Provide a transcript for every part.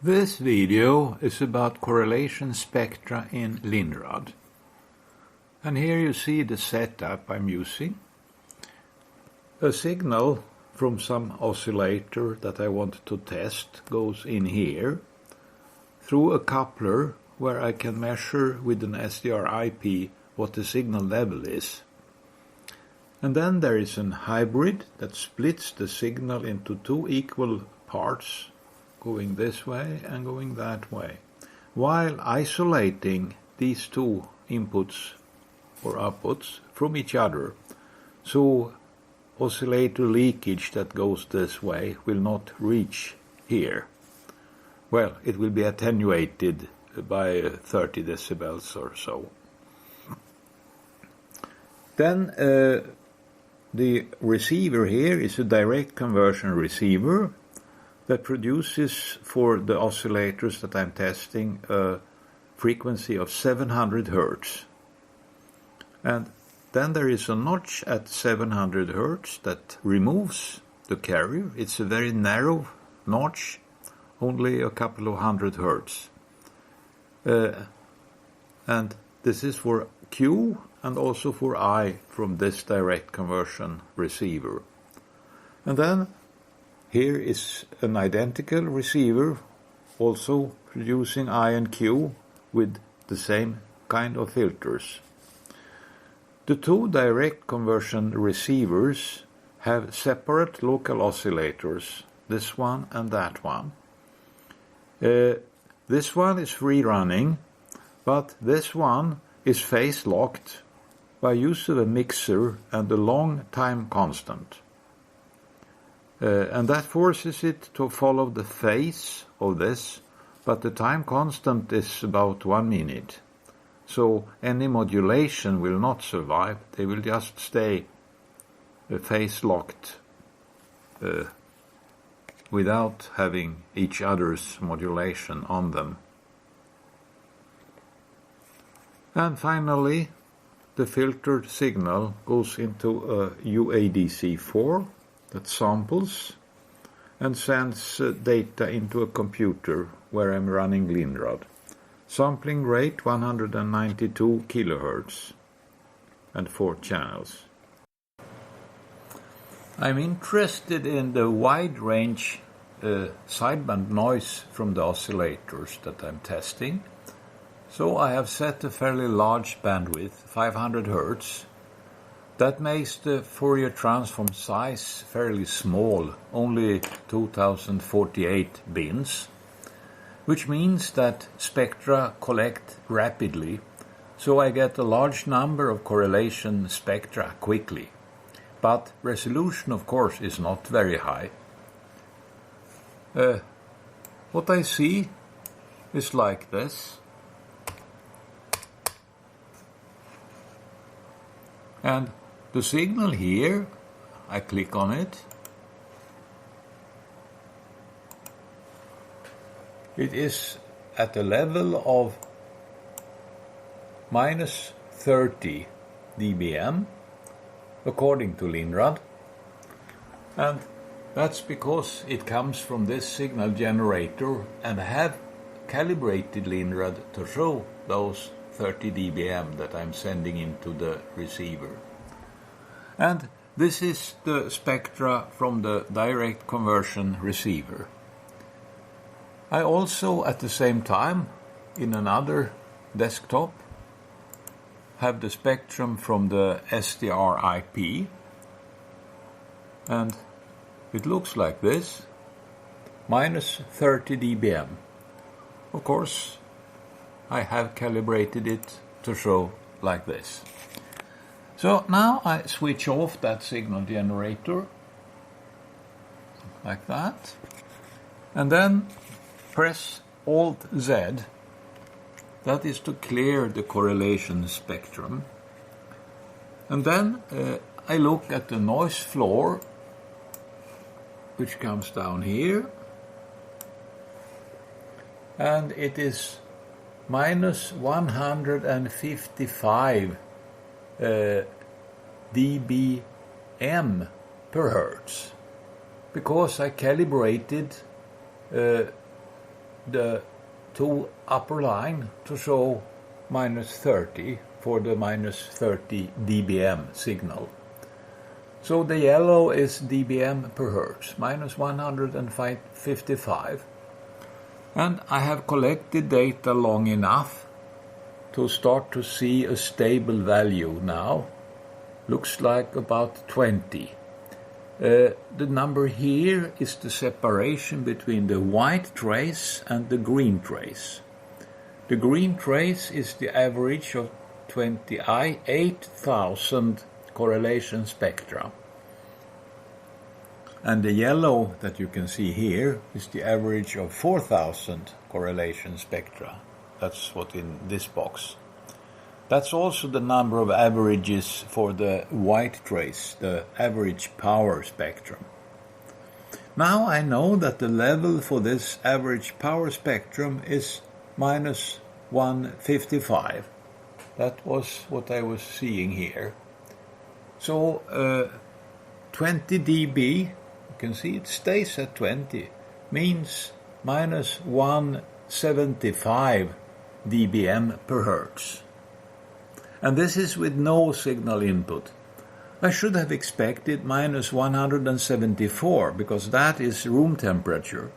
This video is about correlation spectra in Linrad. And here you see the setup I'm using. A signal from some oscillator that I want to test goes in here through a coupler where I can measure with an SDR-IP what the signal level is. And then there is an hybrid that splits the signal into two equal parts, going this way and going that way, while isolating these two inputs or outputs from each other, so oscillator leakage that goes this way will not reach here. Well, it will be attenuated by 30 decibels or so. Then the receiver here is a direct conversion receiver that produces for the oscillators that I'm testing a frequency of 700 Hertz. And then there is a notch at 700 Hertz that removes the carrier. It's a very narrow notch, only a couple of hundred Hertz. And this is for Q and also for I from this direct conversion receiver. And then here is an identical receiver, also producing I and Q with the same kind of filters. The two direct conversion receivers have separate local oscillators, this one and that one. This one is free running, but this one is phase locked by use of a mixer and a long time constant. And that forces it to follow the phase of this, but the time constant is about 1 minute. So any modulation will not survive, they will just stay phase locked without having each other's modulation on them. And finally, the filtered signal goes into a UADC4 that samples and sends data into a computer where I'm running Linrad. Sampling rate 192 kilohertz and 4 channels. I'm interested in the wide range sideband noise from the oscillators that I'm testing. So I have set a fairly large bandwidth, 500 Hertz. That makes the Fourier transform size fairly small, only 2048 bins, which means that spectra collect rapidly, so I get a large number of correlation spectra quickly. But resolution, of course, is not very high. What I see is like this. And the signal here, I click on it. It is at a level of minus 30 dBm, according to Linrad. And that's because it comes from this signal generator, and I have calibrated Linrad to show those 30 dBm that I'm sending into the receiver. And this is the spectra from the direct conversion receiver. I also, at the same time, in another desktop, have the spectrum from the SDR-IP, and it looks like this, minus 30 dBm. Of course, I have calibrated it to show like this. So now I switch off that signal generator, like that, and then press Alt-Z, that is to clear the correlation spectrum. And then I look at the noise floor, which comes down here, and it is minus 155 dBm per hertz, because I calibrated the two upper line to show minus 30 for the minus 30 dBm signal. So the yellow is dBm per hertz, minus 155. And I have collected data long enough to start to see a stable value now. Looks like about 20. The number here is the separation between the white trace and the green trace. The green trace is the average of 28,000 correlation spectra. And the yellow that you can see here is the average of 4,000 correlation spectra. That's what in this box. That's also the number of averages for the white trace, the average power spectrum. Now I know that the level for this average power spectrum is minus 155. That was what I was seeing here. So 20 dB, you can see it stays at 20, means minus 175 dBm per hertz. And this is with no signal input. I should have expected minus 174 because that is room temperature.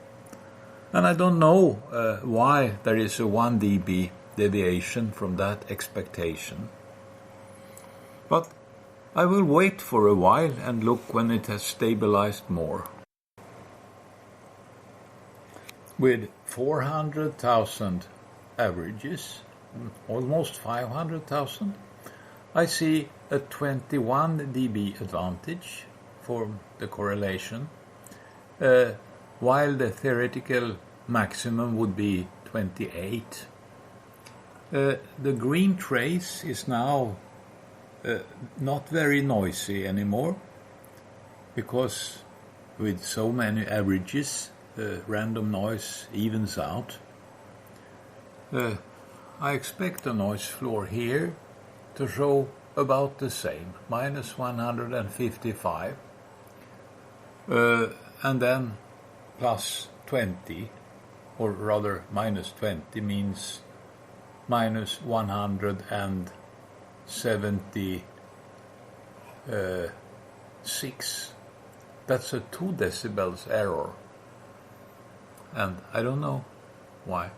And I don't know why there is a 1 dB deviation from that expectation. But I will wait for a while and look when it has stabilized more. With 400,000 averages, almost 500,000, I see a 21 dB advantage for the correlation, while the theoretical maximum would be 28. The green trace is now not very noisy anymore, because with so many averages, random noise evens out. I expect the noise floor here to show about the same, minus 155, and then plus 20, or rather minus 20 means minus 176. That's a 2 decibels error, and I don't know why.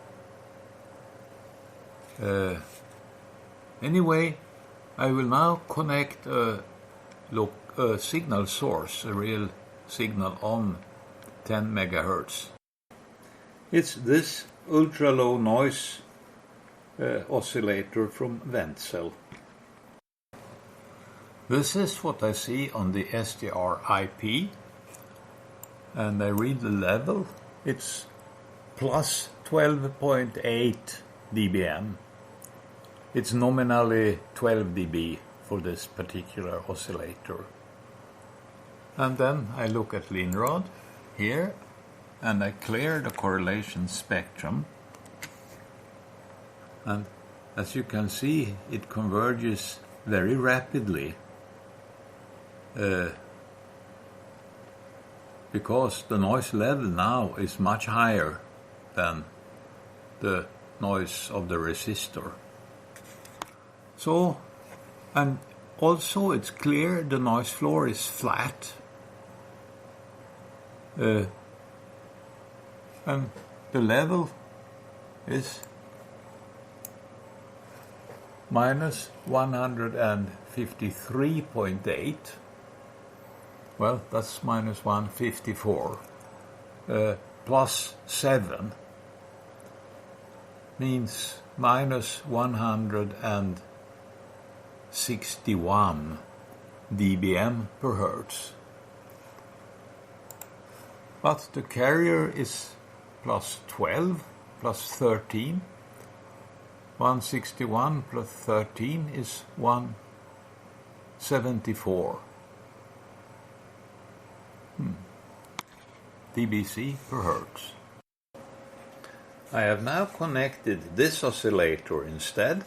Anyway, I will now connect a signal source, a real signal on 10 megahertz. It's this ultra-low noise oscillator from Wenzel. This is what I see on the SDR IP, and I read the level. It's plus 12.8 dBm. It's nominally 12 dB for this particular oscillator. And then I look at Linrad here, and I clear the correlation spectrum. And as you can see, it converges very rapidly because the noise level now is much higher than the noise of the resistor. So, and also it's clear the noise floor is flat, and the level is minus 153.8. Well, that's minus 154. Plus 7 means minus 161 dBm per hertz. But the carrier is plus 12, plus 13. 161 plus 13 is 174 dBc per hertz. I have now connected this oscillator instead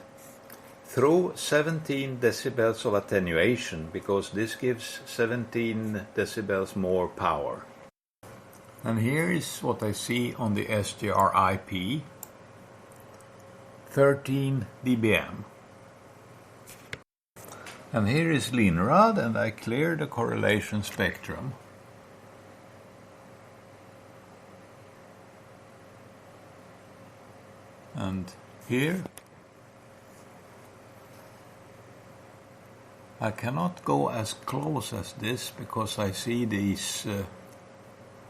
through 17 decibels of attenuation, because this gives 17 decibels more power. And here is what I see on the SGR-IP, 13 dBm. And here is Linrad, and I clear the correlation spectrum. And here I cannot go as close as this because I see these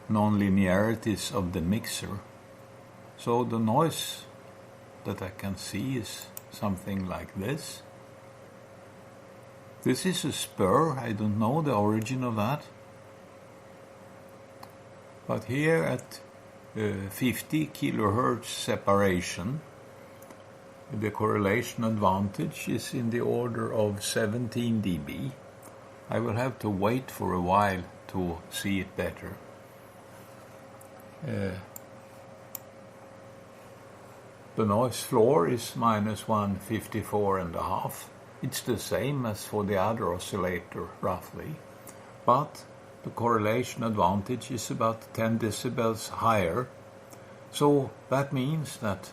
non-linearities of the mixer. So the noise that I can see is something like this. This is a spur, I don't know the origin of that. But here at 50 kilohertz separation, the correlation advantage is in the order of 17 dB. I will have to wait for a while to see it better. The noise floor is minus 154.5. It's the same as for the other oscillator, roughly, but the correlation advantage is about 10 decibels higher. So that means that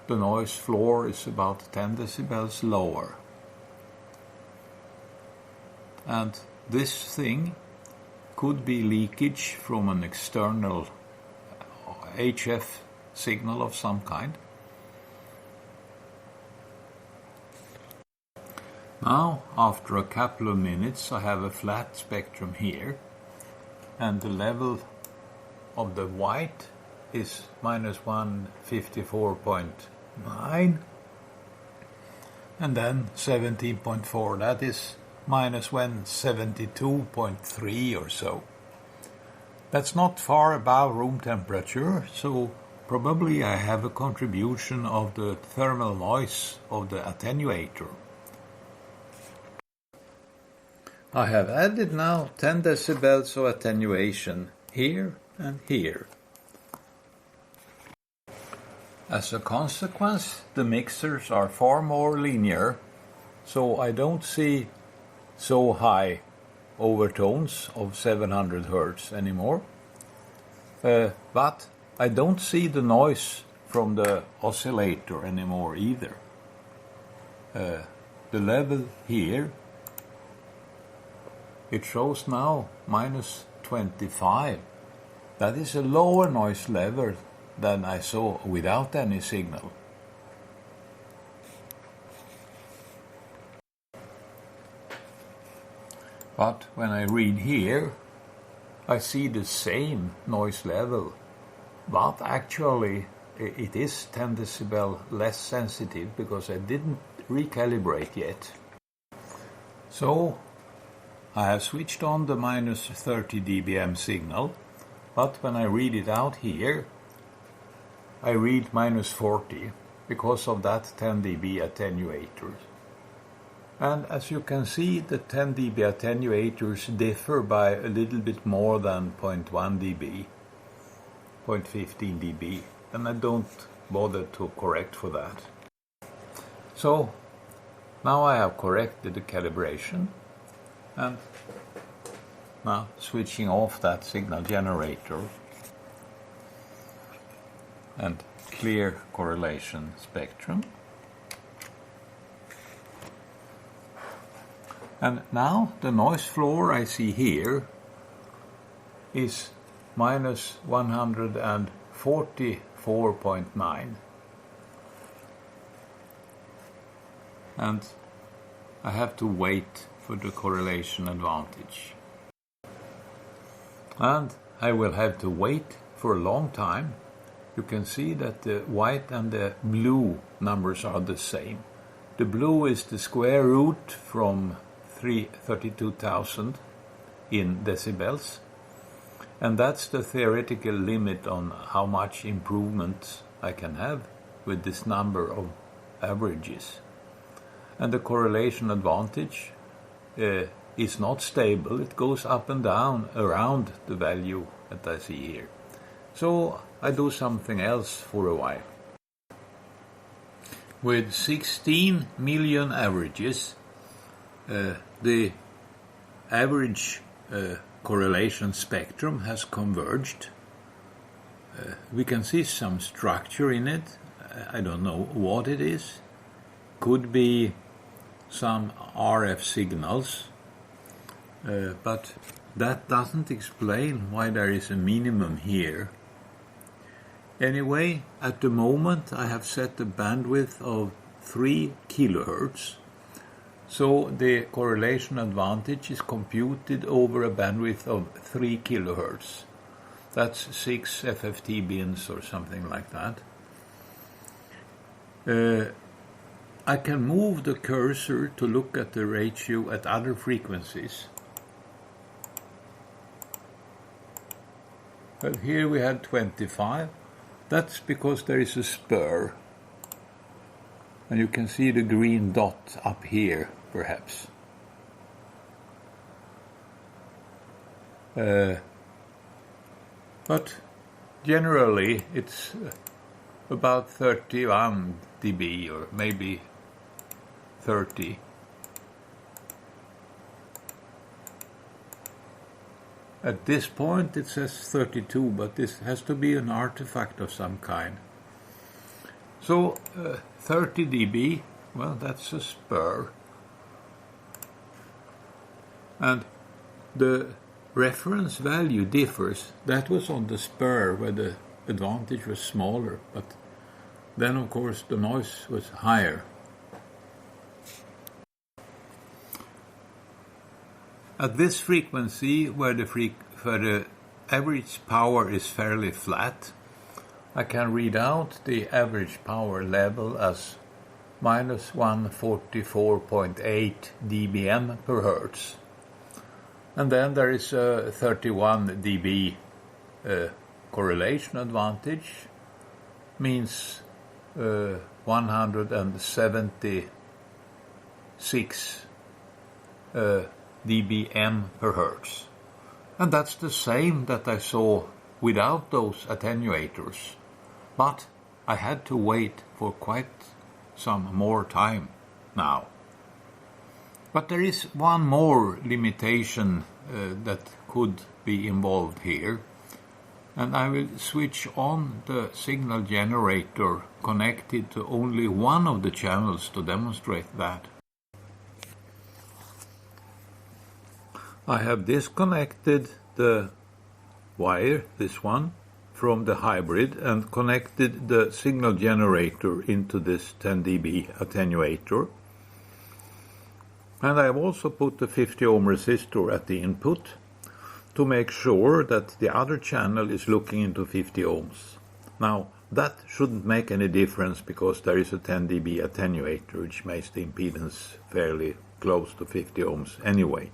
the noise floor is about 10 decibels lower. And this thing could be leakage from an external HF signal of some kind. Now, after a couple of minutes, I have a flat spectrum here, and the level of the white is minus 154.9, and then 17.4, that is minus 172.3 or so. That's not far above room temperature, so probably I have a contribution of the thermal noise of the attenuator. I have added now 10 decibels of attenuation here and here. As a consequence, the mixers are far more linear, so I don't see so high overtones of 700 Hz anymore. But I don't see the noise from the oscillator anymore either. The level here, it shows now minus 25. That is a lower noise level than I saw without any signal. But when I read here, I see the same noise level, but actually it is 10 decibel less sensitive because I didn't recalibrate yet. So I have switched on the minus 30 dBm signal, but when I read it out here, I read minus 40 because of that 10 dB attenuator. And as you can see, the 10 dB attenuators differ by a little bit more than 0.1 dB, 0.15 dB, and I don't bother to correct for that. So now I have corrected the calibration, and now switching off that signal generator and clear correlation spectrum. And now the noise floor I see here is minus 144.9. And I have to wait for the correlation advantage. And I will have to wait for a long time. You can see that the white and the blue numbers are the same. The blue is the square root from 32,000 in decibels, and that's the theoretical limit on how much improvement I can have with this number of averages. And the correlation advantage is not stable. It goes up and down around the value that I see here. So I do something else for a while. With 16 million averages, the average correlation spectrum has converged we can see some structure in it. I don't know what it is. Could be some RF signals, but that doesn't explain why there is a minimum here. Anyway, at the moment I have set a bandwidth of 3 kilohertz. So the correlation advantage is computed over a bandwidth of 3 kilohertz. That's 6 FFT bins or something like that. I can move the cursor to look at the ratio at other frequencies. Well, here we had 25. That's because there is a spur. And you can see the green dot up here, perhaps. But generally it's about 31 dB or maybe 30. At this point it says 32, but this has to be an artifact of some kind. So 30 dB, well, that's a spur. And the reference value differs. That was on the spur where the advantage was smaller, but then of course the noise was higher. At this frequency, where the average power is fairly flat, I can read out the average power level as minus 144.8 dBm per hertz. And then there is a 31 dB correlation advantage, means 176 dBm per hertz. And that's the same that I saw without those attenuators. But I had to wait for quite some more time now. But there is one more limitation that could be involved here. And I will switch on the signal generator connected to only one of the channels to demonstrate that. I have disconnected the wire, this one, from the hybrid and connected the signal generator into this 10 dB attenuator. And I have also put the 50 ohm resistor at the input to make sure that the other channel is looking into 50 ohms. Now, that shouldn't make any difference because there is a 10 dB attenuator which makes the impedance fairly close to 50 ohms anyway.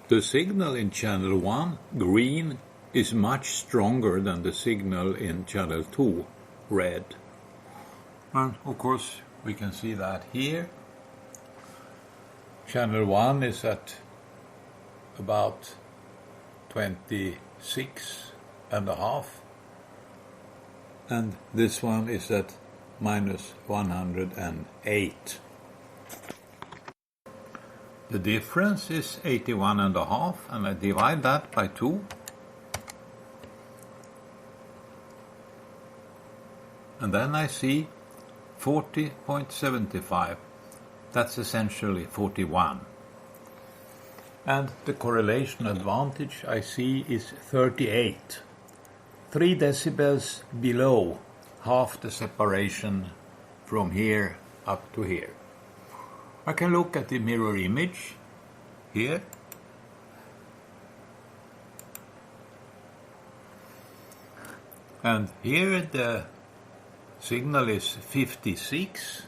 The signal in channel 1, green, is much stronger than the signal in channel 2, red. And of course we can see that here. Channel 1 is at about 26.5, and this one is at minus 108. The difference is 81.5, and I divide that by 2. And then I see 40.75. That's essentially 41. And the correlation advantage I see is 38. 3 decibels below half the separation from here up to here. I can look at the mirror image here. And here the signal is 56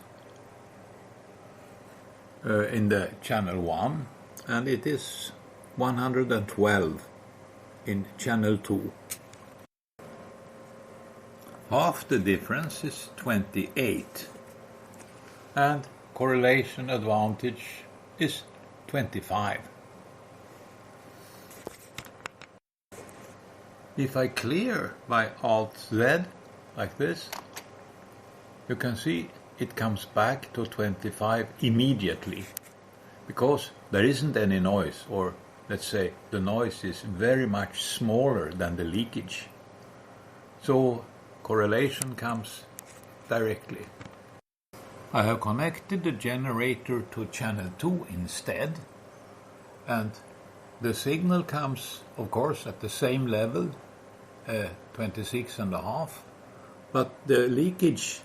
in the channel 1, and it is 112 in channel 2. Half the difference is 28, and correlation advantage is 25. If I clear by Alt-Z like this, you can see it comes back to 25 immediately, because there isn't any noise, or let's say, the noise is very much smaller than the leakage. So correlation comes directly. I have connected the generator to channel 2 instead, and the signal comes, of course, at the same level, 26.5, but the leakage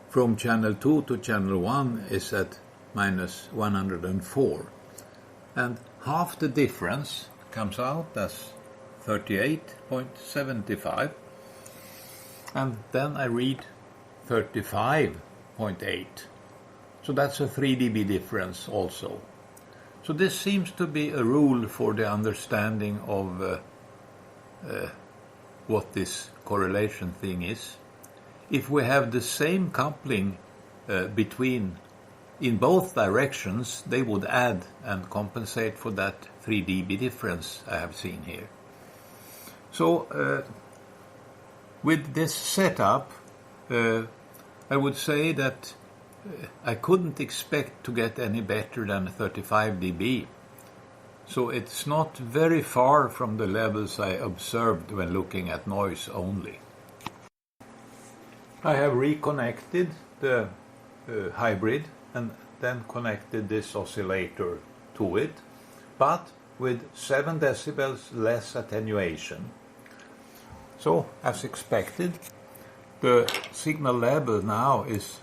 from channel 2 to channel 1 is at minus 104, and half the difference comes out as 38.75, and then I read 35.8, so that's a 3 dB difference also. So this seems to be a rule for the understanding of what this correlation thing is. If we have the same coupling between in both directions, they would add and compensate for that 3 dB difference I have seen here. So with this setup, I would say that I couldn't expect to get any better than 35 dB. So it's not very far from the levels I observed when looking at noise only. I have reconnected the hybrid and then connected this oscillator to it, but with 7 decibels less attenuation. So, as expected, the signal level now is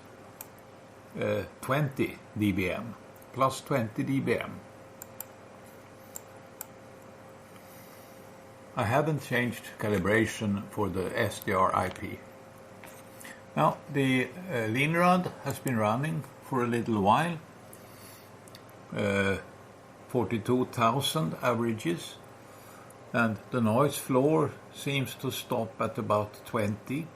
20 dBm, plus 20 dBm. I haven't changed calibration for the SDR IP. Now, the Linrad has been running for a little while, 42,000 averages, and the noise floor seems to stop at about 20.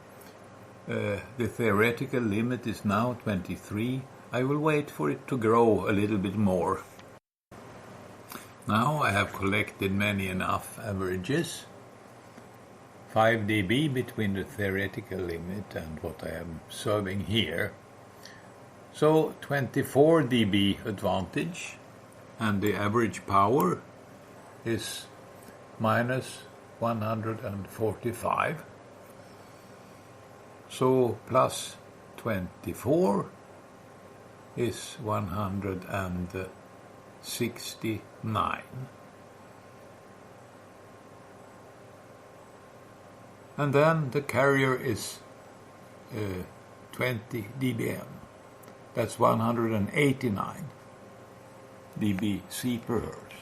The theoretical limit is now 23. I will wait for it to grow a little bit more. Now I have collected many enough averages. 5 dB between the theoretical limit and what I am observing here. So 24 dB advantage, and the average power is minus 145. So plus 24 is 169. And then the carrier is 20 dBm. That's 189 dBc per hertz.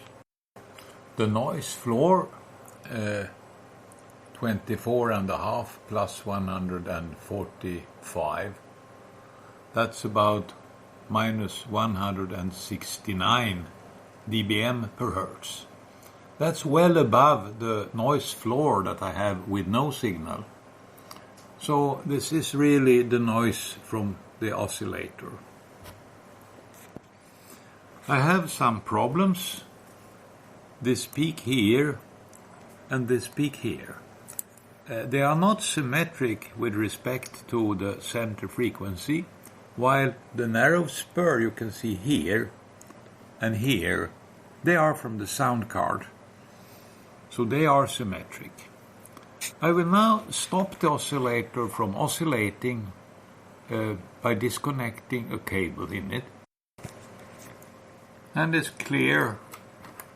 The noise floor, 24.5 plus 145. That's about minus 169 dBm per hertz. That's well above the noise floor that I have with no signal. So this is really the noise from the oscillator. I have some problems. This peak here and this peak here. They are not symmetric with respect to the center frequency, while the narrow spur you can see here and here, they are from the sound card. So they are symmetric. I will now stop the oscillator from oscillating by disconnecting a cable in it. And it's clear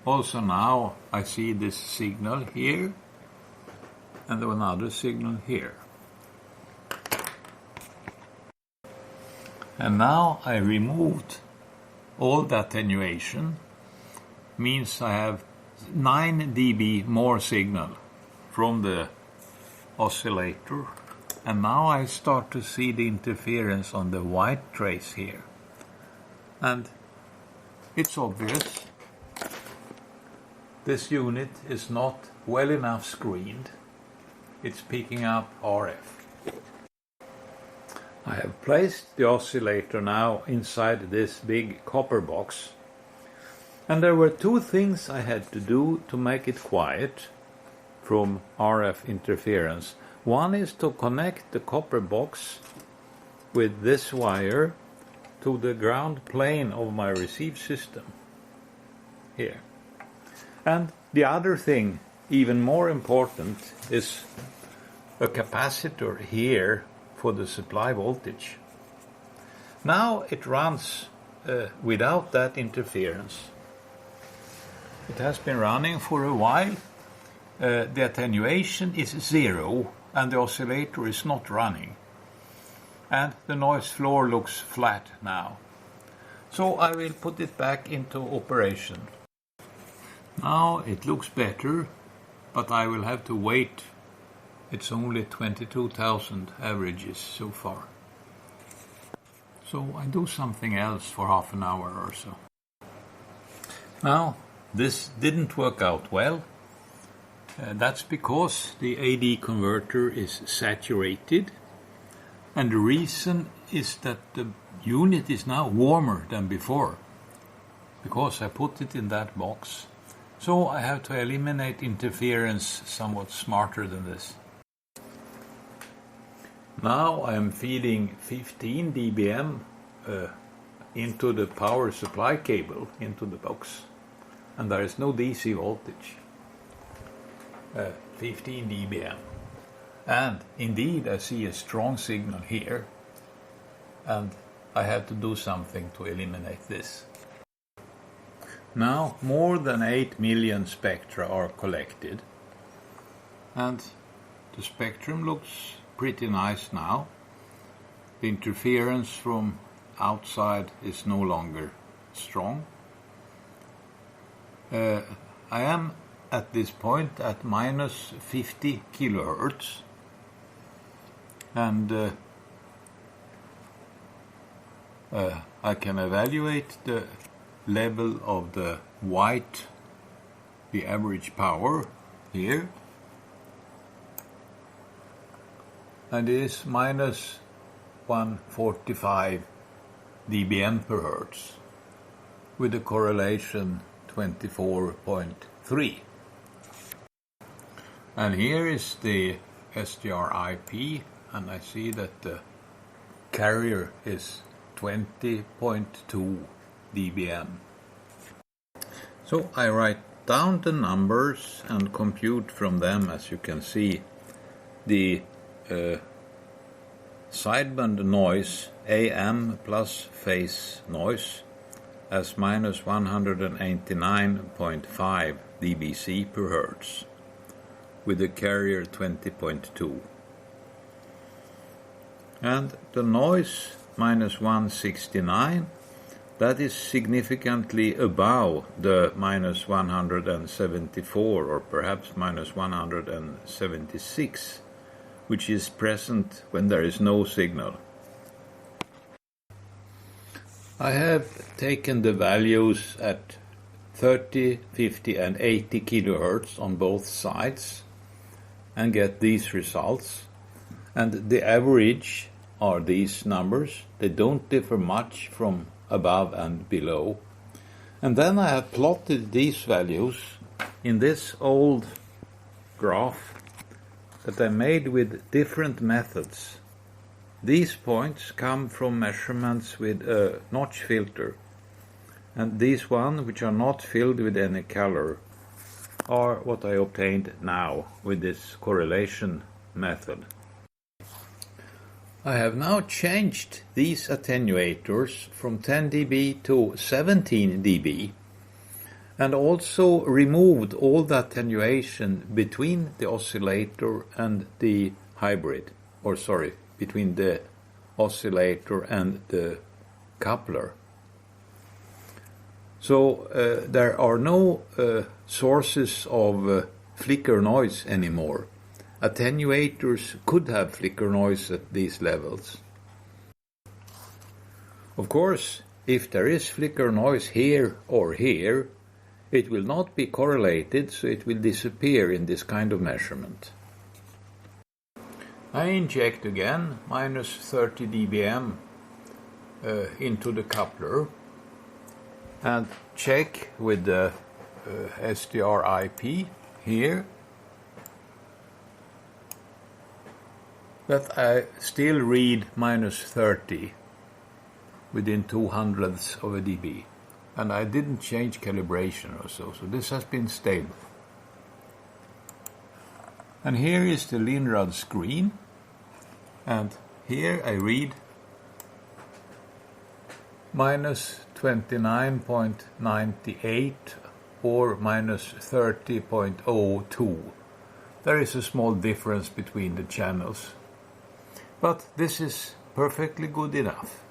also now I see this signal here and another signal here. And now I removed all the attenuation, means I have 9 dB more signal from the oscillator, and now I start to see the interference on the white trace here. And it's obvious this unit is not well enough screened. It's picking up RF. I have placed the oscillator now inside this big copper box, and there were 2 things I had to do to make it quiet from RF interference. One is to connect the copper box with this wire to the ground plane of my receive system here. And the other thing, even more important, is a capacitor here for the supply voltage. Now it runs without that interference. It has been running for a while. The attenuation is 0 and the oscillator is not running. And the noise floor looks flat now. So I will put it back into operation. Now it looks better, but I will have to wait. It's only 22,000 averages so far. So I do something else for half an hour or so. Now, this didn't work out well. That's because the AD converter is saturated. And the reason is that the unit is now warmer than before, because I put it in that box. So I have to eliminate interference somewhat smarter than this. Now I am feeding 15 dBm into the power supply cable, into the box. And there is no DC voltage. 15 dBm. And indeed I see a strong signal here. And I have to do something to eliminate this. Now more than 8 million spectra are collected. And the spectrum looks pretty nice now. The interference from outside is no longer strong. I am at this point at minus 50 kilohertz. And I can evaluate the level of the white, the average power here, and it is minus 145 dBm per hertz with a correlation 24.3. And here is the SDR-IP, and I see that the carrier is 20.2 dBm. So I write down the numbers and compute from them, as you can see, the sideband noise, AM plus phase noise, as minus 189.5 dBc per hertz, with the carrier 20.2. And the noise minus 169, that is significantly above the minus 174 or perhaps minus 176, which is present when there is no signal. I have taken the values at 30, 50 and 80 kilohertz on both sides and get these results. And the average are these numbers. They don't differ much from above and below. And then I have plotted these values in this old graph that I made with different methods. These points come from measurements with a notch filter, and these ones, which are not filled with any color, are what I obtained now with this correlation method. I have now changed these attenuators from 10 dB to 17 dB and also removed all the attenuation between the oscillator and the hybrid, between the oscillator and the coupler. So there are no sources of flicker noise anymore. Attenuators could have flicker noise at these levels. Of course, if there is flicker noise here or here, it will not be correlated, so it will disappear in this kind of measurement. I inject again minus 30 dBm into the coupler and check with the SDR-IP here that I still read minus 30 within 0.02 of a dB. and I didn't change calibration or so this has been stable. And here is the Linrad screen, and here I read minus 29.98 or minus 30.02. There is a small difference between the channels, but this is perfectly good enough.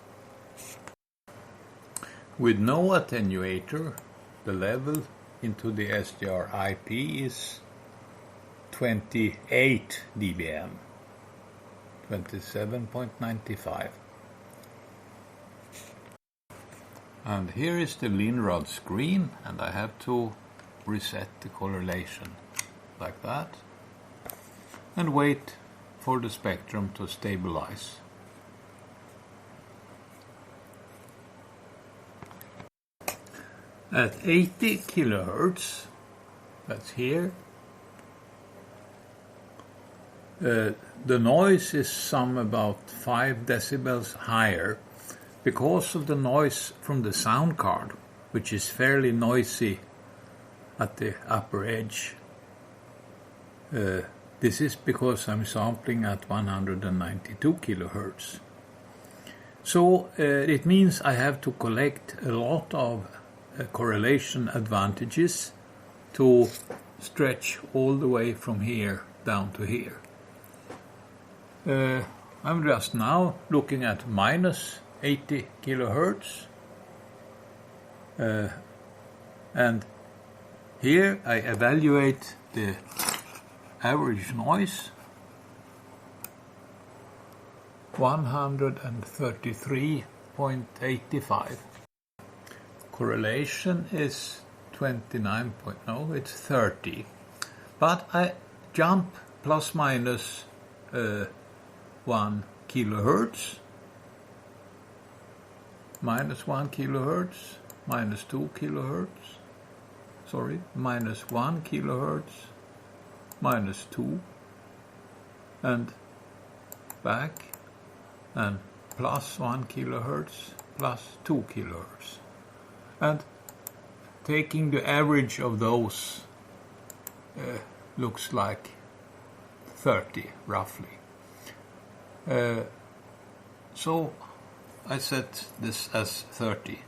With no attenuator, the level into the SDR IP is 28 dBm, 27.95. And here is the Linrad screen, and I have to reset the correlation like that and wait for the spectrum to stabilize. At 80 kilohertz, that's here, the noise is some about 5 decibels higher because of the noise from the sound card, which is fairly noisy at the upper edge. This is because I'm sampling at 192 kilohertz. So it means I have to collect a lot of correlation advantages to stretch all the way from here down to here. I'm just now looking at minus 80 kilohertz, and here I evaluate the average noise, 133.85. Correlation is 29. No, it's 30. But I jump plus minus 1 kilohertz, minus 1 kilohertz, minus 2 kilohertz, sorry, minus 1 kilohertz, minus 2, and back, and plus 1 kilohertz, plus 2 kilohertz. And taking the average of those looks like 30 roughly. So I set this as 30.